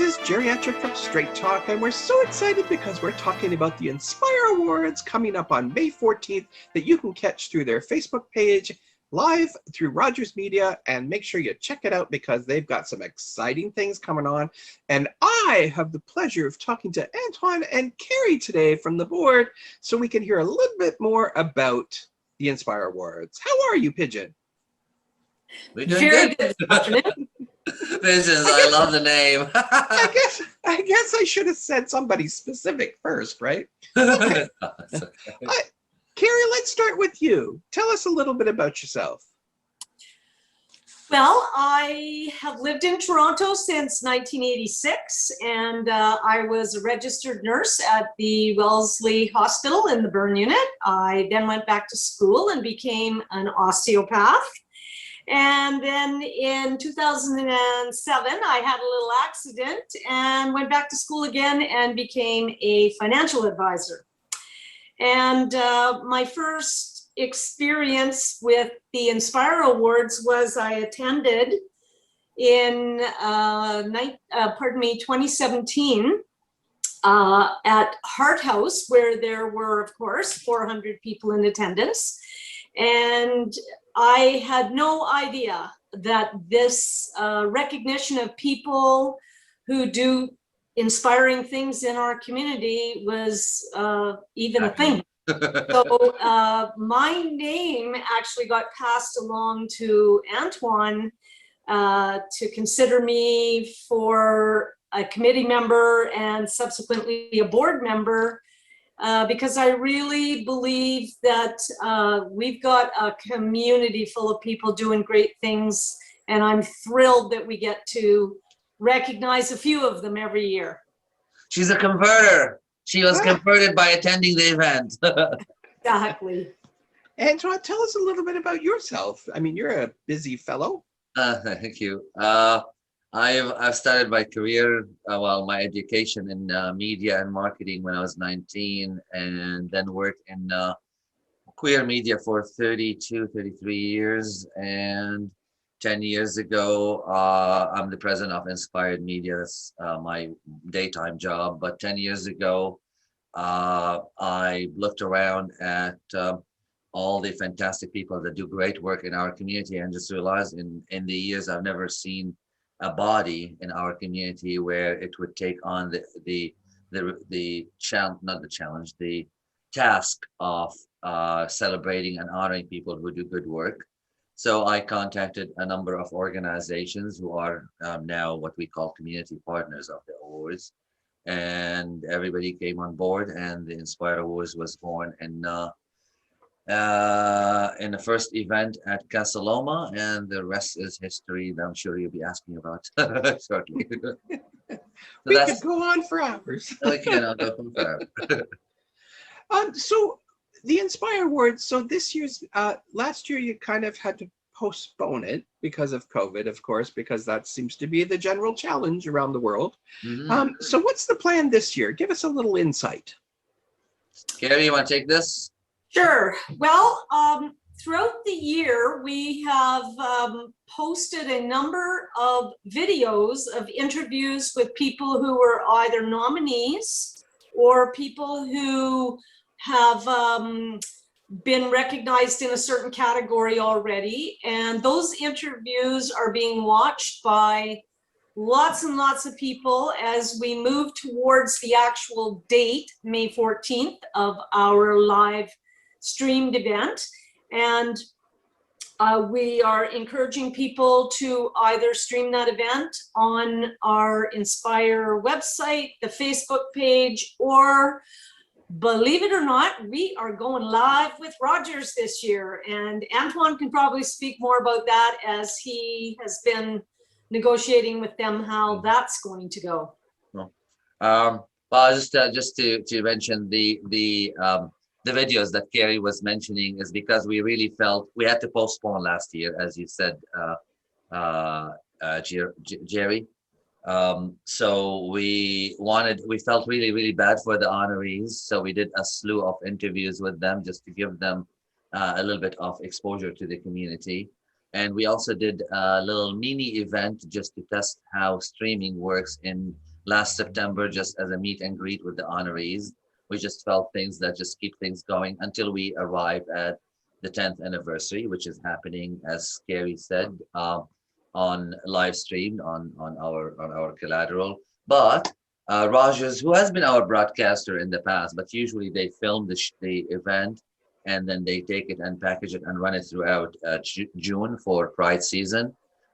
This is Geriatric from Straight Talk, and we're so excited because we're talking about the Inspire Awards coming up on May 14th that you can catch through their Facebook page, live through Rogers Media, and make sure you check it out because they've got some exciting things coming on. And I have the pleasure of talking to Antoine and Carrie today from the board so we can hear a little bit more about the Inspire Awards. How are you, Pigeon? We're doing Very good. good this afternoon. Pigeons, I love the name. I guess I should have said somebody specific first, right? Okay. Carrie, let's start with you. Tell us a little bit about yourself. Well, I have lived in Toronto since 1986, and I was a registered nurse at the Wellesley Hospital in the burn unit. I then went back to school and became an osteopath. And then in 2007, I had a little accident and went back to school again and became a financial advisor. And my first experience with the Inspire Awards was I attended in 2017 at Heart House, where there were, of course, 400 people in attendance. And I had no idea that this recognition of people who do inspiring things in our community was even a thing. So my name actually got passed along to Antoine to consider me for a committee member and subsequently a board member, because I really believe that we've got a community full of people doing great things, and I'm thrilled that we get to recognize a few of them every year. She's a converter. She was converted by attending the event. Exactly. Antoine, tell us a little bit about yourself. I mean, you're a busy fellow. Thank you. I've started my career, my education in media and marketing when I was 19, and then worked in queer media for 33 years. And 10 years ago, I'm the president of Inspired Media. That's my daytime job. But 10 years ago, I looked around at all the fantastic people that do great work in our community and just realized in the years I've never seen a body in our community where it would take on the task of celebrating and honoring people who do good work. So I contacted a number of organizations who are now what we call community partners of the awards, and everybody came on board, and the Inspire Awards was born in the first event at Casa Loma, and the rest is history that I'm sure you'll be asking about shortly. We could go on for hours. We can, I'll go on forever. So the Inspire Awards, so this year's, last year you kind of had to postpone it because of COVID, of course, because that seems to be the general challenge around the world. Mm-hmm. So what's the plan this year? Give us a little insight. Carrie, you want to take this? Sure. Well, throughout the year, we have posted a number of videos of interviews with people who were either nominees or people who have been recognized in a certain category already. And those interviews are being watched by lots and lots of people as we move towards the actual date, May 14th, of our live streamed event. And we are encouraging people to either stream that event on our Inspire website, the Facebook page, or believe it or not, we are going live with Rogers this year. And Antoine can probably speak more about that as he has been negotiating with them how that's going to go. Well, just to mention the videos that Carrie was mentioning is because we really felt we had to postpone last year, as you said, Jerry. So we felt really bad for the honorees. So we did a slew of interviews with them just to give them a little bit of exposure to the community. And we also did a little mini event just to test how streaming works in last September just as a meet and greet with the honorees. We just felt things that just keep things going until we arrive at the 10th anniversary, which is happening, as Carrie said, on live stream on our collateral. But Rogers, who has been our broadcaster in the past, but usually they film the event and then they take it and package it and run it throughout June for Pride season.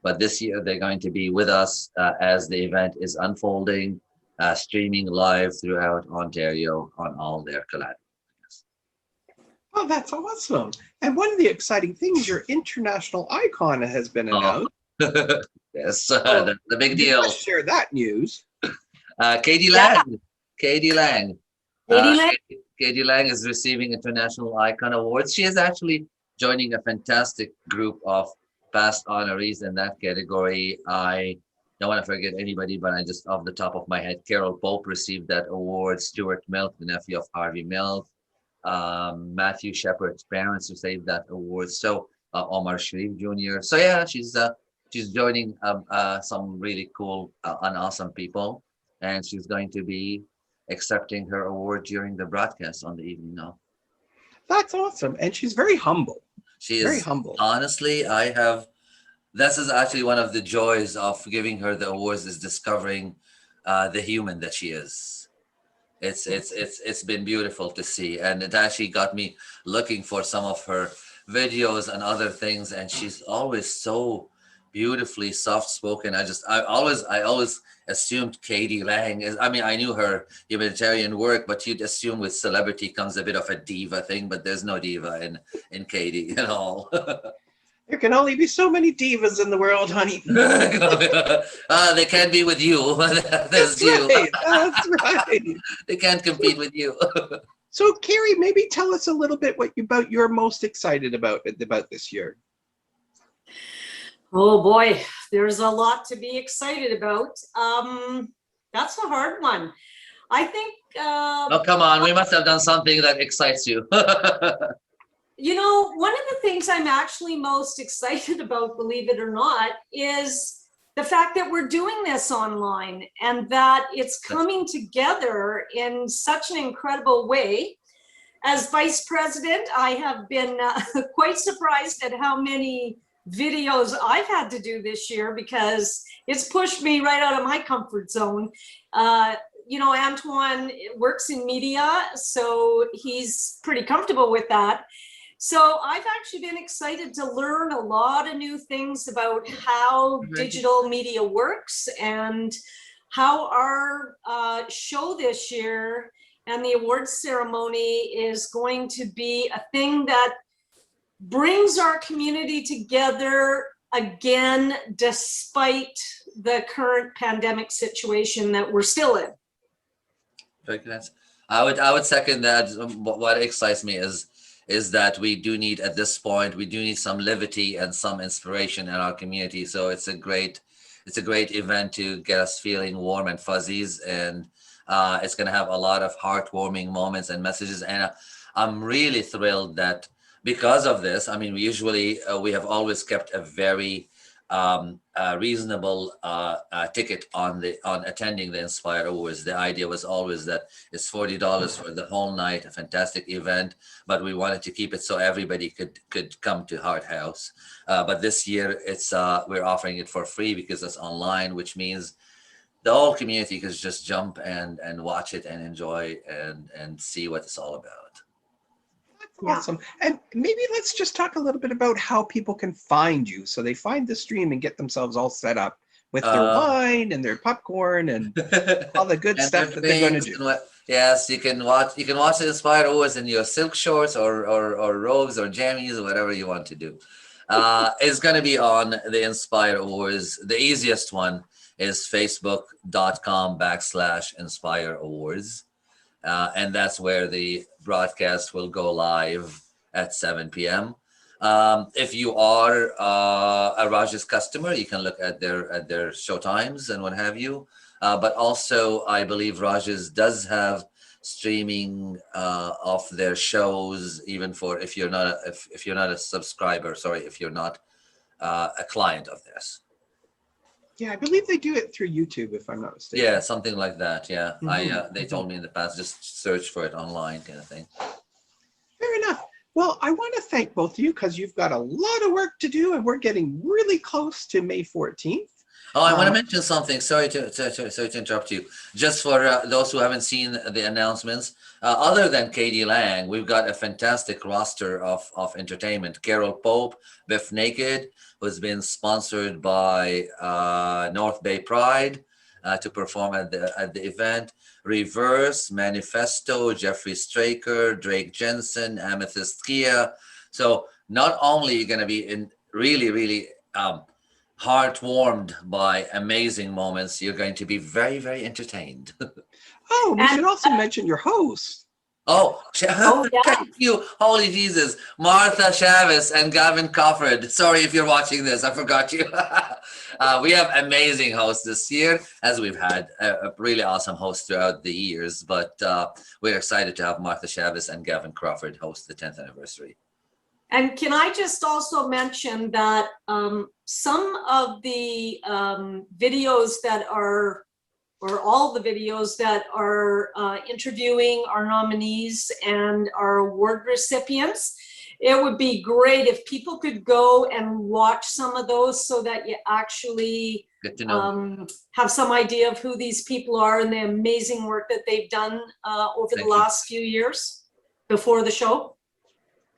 But this year they're going to be with us as the event is unfolding, streaming live throughout Ontario on all their collateral. Oh, that's awesome. And one of the exciting things, your international icon has been announced. Yes, So the big you deal. must share that news. Katie Yeah. Lang. Katie Lang. Katie Lang? Katie Lang is receiving International Icon Awards. She is actually joining a fantastic group of past honorees in that category. I don't want to forget anybody, but I just off the top of my head, Carol Pope received that award. Stuart Milk, the nephew of Harvey Milk. Matthew Shepard's parents received that award. So Omar Sharif Jr. So yeah, she's joining some really cool and awesome people, and she's going to be accepting her award during the broadcast on the evening now. That's awesome. And she's very humble. She Very is humble. honestly, this is actually one of the joys of giving her the awards is discovering the human that she is. It's been beautiful to see, and it actually got me looking for some of her videos and other things, and she's always so beautifully soft spoken. I always assumed Katie Lang is, I mean, I knew her humanitarian work, but you'd assume with celebrity comes a bit of a diva thing, but there's no diva in Katie at all. There can only be so many divas in the world, honey. They can't be with you. There's That's you. right. That's right. They can't compete with you. So, Carrie, maybe tell us a little bit about you're most excited about this year. Oh boy, there's a lot to be excited about. That's a hard one. I think. Oh, come on. We must have done something that excites you. You know, one of the things I'm actually most excited about, believe it or not, is the fact that we're doing this online and that it's coming together in such an incredible way. As vice president, I have been quite surprised at how many videos I've had to do this year because it's pushed me right out of my comfort zone. You know, Antoine works in media, so he's pretty comfortable with that. So I've actually been excited to learn a lot of new things about how digital media works and how our show this year and the awards ceremony is going to be a thing that brings our community together again, despite the current pandemic situation that we're still in. I would second that. What excites me is that we do need, at this point, we do need some levity and some inspiration in our community. So it's a great event to get us feeling warm and fuzzies, and it's going to have a lot of heartwarming moments and messages. And I'm really thrilled that because of this, I mean, we have always kept a very reasonable ticket on attending the Inspire Awards. The idea was always that it's $40 for the whole night, a fantastic event, but we wanted to keep it so everybody could come to Heart House. But this year we're offering it for free because it's online, which means the whole community could just jump and watch it and enjoy and see what it's all about. Awesome. And maybe let's just talk a little bit about how people can find you. So they find the stream and get themselves all set up with their wine and their popcorn and all the good stuff that they're going to do. Yes, you can watch the Inspire Awards in your silk shorts or robes or jammies or whatever you want to do. It's going to be on the Inspire Awards. The easiest one is facebook.com/Inspire Awards. And that's where the broadcast will go live at 7 p.m. If you are a Rogers customer, you can look at their show times and what have you. But also, I believe Rogers does have streaming of their shows, even for if you're not a subscriber. Sorry, if you're not a client of theirs. Yeah, I believe they do it through YouTube, if I'm not mistaken. Yeah, something like that. Yeah, they Mhm. told me in the past, just search for it online, kind of thing. Fair enough. Well, I want to thank both of you because you've got a lot of work to do and we're getting really close to May 14th. Oh, I want to mention something. Sorry to interrupt you. Just for those who haven't seen the announcements, other than Katie Lang, we've got a fantastic roster of entertainment. Carol Pope, Biff Naked, who's been sponsored by North Bay Pride to perform at the event. Reverse, Manifesto, Jeffrey Straker, Drake Jensen, Amethyst Kia. So not only are you going to be in really heart warmed by amazing moments, you're going to be very entertained. Oh, we And- should also mention your host. Oh, yeah. Thank you, holy Jesus, Martha Chavez and Gavin Cofford. Sorry if you're watching this, I forgot you. We have amazing hosts this year, as we've had a really awesome host throughout the years, but we're excited to have Martha Chavez and Gavin Crawford host the 10th anniversary. And can I just also mention that some of the videos that are, or all the videos that are interviewing our nominees and our award recipients, it would be great if people could go and watch some of those so that you actually Good to know. have some idea of who these people are and the amazing work that they've done over the Thank you. last few years before the show.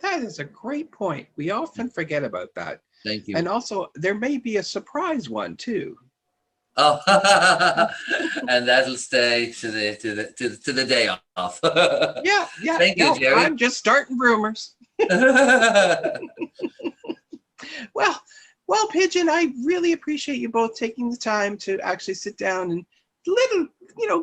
That is a great point. We often forget about that. Thank you. And also, there may be a surprise one too. Oh, and that'll stay to the day off. Yeah. Thank you, No, Jerry. I'm just starting rumors. Well, Pigeon, I really appreciate you both taking the time to actually sit down and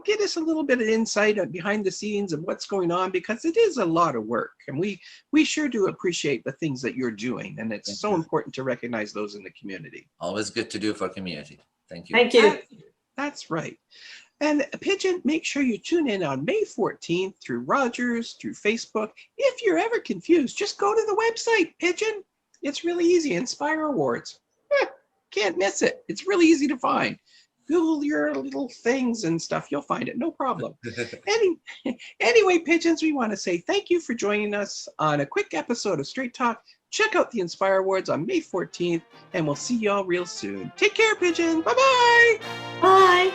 get us a little bit of insight behind the scenes of what's going on, because it is a lot of work, and we sure do appreciate the things that you're doing, and it's so important to recognize those in the community. Always good to do for community. Thank you. Thank you. That's right. And Pigeon, make sure you tune in on May 14th through Rogers, through Facebook. If you're ever confused, just go to the website, Pigeon. It's really easy. Inspire Awards. Can't miss it. It's really easy to find. Google your little things and stuff. You'll find it. No problem. Anyway, Pigeons, we want to say thank you for joining us on a quick episode of Straight Talk. Check out the Inspire Awards on May 14th, and we'll see y'all real soon. Take care, Pigeon. Bye-bye. Bye.